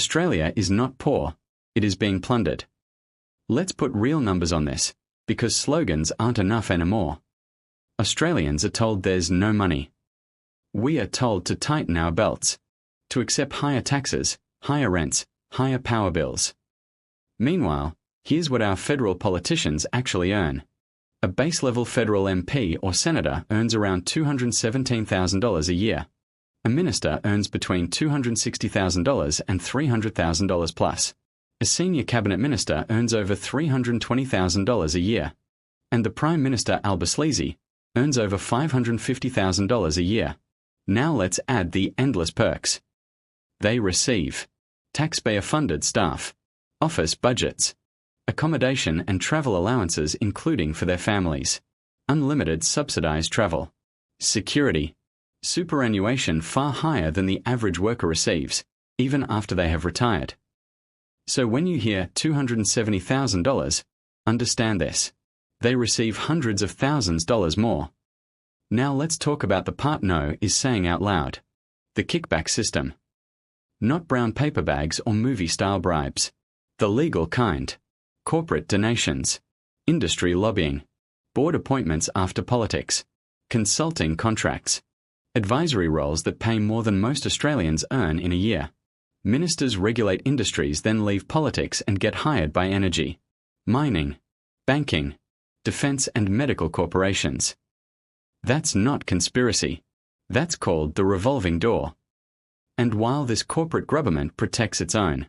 Australia is not poor, it is being plundered. Let's put real numbers on this, because slogans aren't enough anymore. Australians are told there's no money. We are told to tighten our belts, to accept higher taxes, higher rents, higher power bills. Meanwhile, here's what our federal politicians actually earn. A base-level federal MP or senator earns around $217,000 a year. A minister earns between $260,000 and $300,000 plus. A senior cabinet minister earns over $320,000 a year. And the Prime Minister Alba-Sleazy earns over $550,000 a year. Now let's add the endless perks. They receive taxpayer-funded staff, office budgets, accommodation and travel allowances including for their families, unlimited subsidized travel, security, superannuation far higher than the average worker receives, even after they have retired. So when you hear $270,000, understand this. They receive hundreds of thousands dollars more. Now let's talk about the part no is saying out loud. The kickback system. Not brown paper bags or movie-style bribes. The legal kind. Corporate donations. Industry lobbying. Board appointments after politics. Consulting contracts. Advisory roles that pay more than most Australians earn in a year. Ministers regulate industries then leave politics and get hired by energy, mining, banking, defence and medical corporations. That's not conspiracy. That's called the revolving door. And while this corporate grubberment protects its own,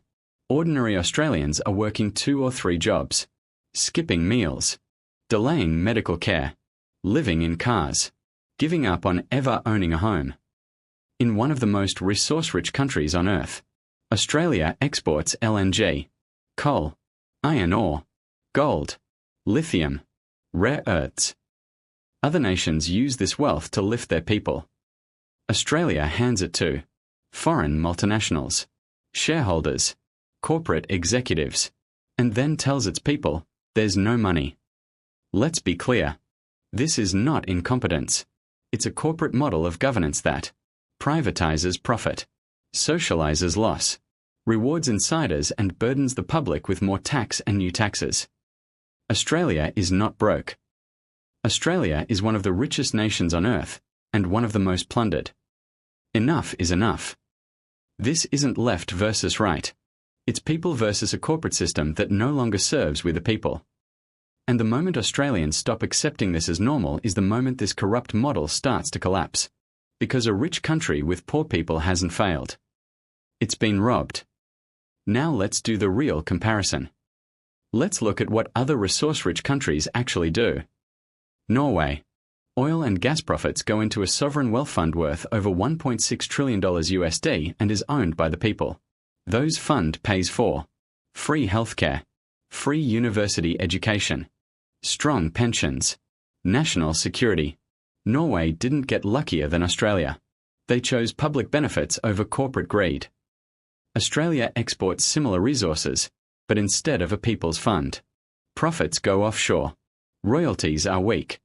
ordinary Australians are working 2 or 3 jobs, skipping meals, delaying medical care, living in cars, giving up on ever owning a home. In one of the most resource-rich countries on Earth, Australia exports LNG, coal, iron ore, gold, lithium, rare earths. Other nations use this wealth to lift their people. Australia hands it to foreign multinationals, shareholders, corporate executives, and then tells its people, there's no money. Let's be clear. This is not incompetence. It's a corporate model of governance that privatizes profit, socializes loss, rewards insiders and burdens the public with more tax and new taxes. Australia is not broke. Australia is one of the richest nations on Earth, and one of the most plundered. Enough is enough. This isn't left versus right. It's people versus a corporate system that no longer serves we the people. And the moment Australians stop accepting this as normal is the moment this corrupt model starts to collapse. Because a rich country with poor people hasn't failed. It's been robbed. Now let's do the real comparison. Let's look at what other resource-rich countries actually do. Norway. Oil and gas profits go into a sovereign wealth fund worth over $1.6 trillion USD and is owned by the people. Those fund pays for free healthcare, free university education, strong pensions, national security. Norway didn't get luckier than Australia. They chose public benefits over corporate greed. Australia exports similar resources, but instead of a people's fund, profits go offshore. Royalties are weak.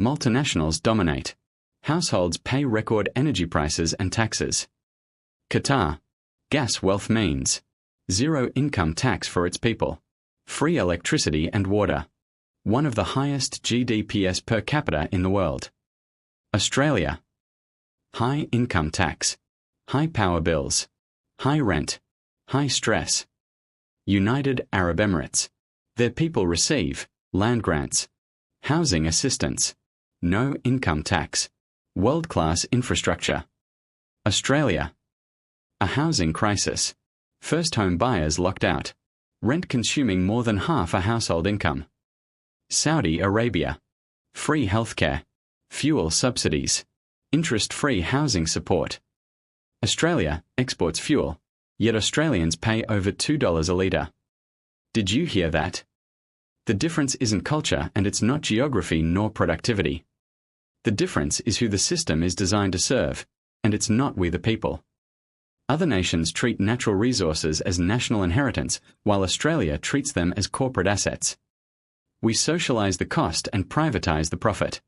Multinationals dominate. Households pay record energy prices and taxes. Qatar. Gas wealth means zero income tax for its people. Free electricity and water. One of the highest GDPs per capita in the world. Australia. High income tax. High power bills. High rent. High stress. United Arab Emirates. Their people receive land grants, housing assistance, no income tax, world-class infrastructure. Australia. A housing crisis. First home buyers locked out. Rent consuming more than half a household income. Saudi Arabia. Free healthcare, fuel subsidies, interest-free housing support. Australia exports fuel, yet Australians pay over $2 a litre. Did you hear that? The difference isn't culture and it's not geography nor productivity. The difference is who the system is designed to serve, and it's not we the people. Other nations treat natural resources as national inheritance, while Australia treats them as corporate assets. We socialise the cost and privatise the profit.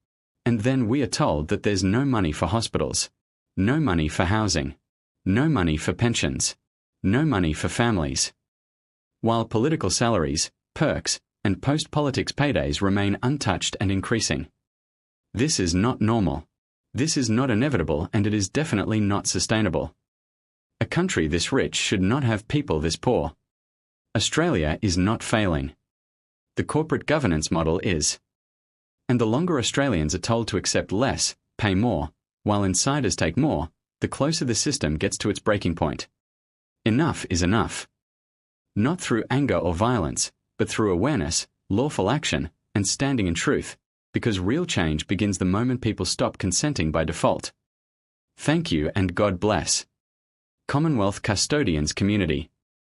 And then we are told that there's no money for hospitals, no money for housing, no money for pensions, no money for families. While political salaries, perks, and post-politics paydays remain untouched and increasing. This is not normal. This is not inevitable, and it is definitely not sustainable. A country this rich should not have people this poor. Australia is not failing. The corporate governance model is. And the longer Australians are told to accept less, pay more, while insiders take more, the closer the system gets to its breaking point. Enough is enough. Not through anger or violence, but through awareness, lawful action, and standing in truth, because real change begins the moment people stop consenting by default. Thank you and God bless. Commonwealth Custodians Community.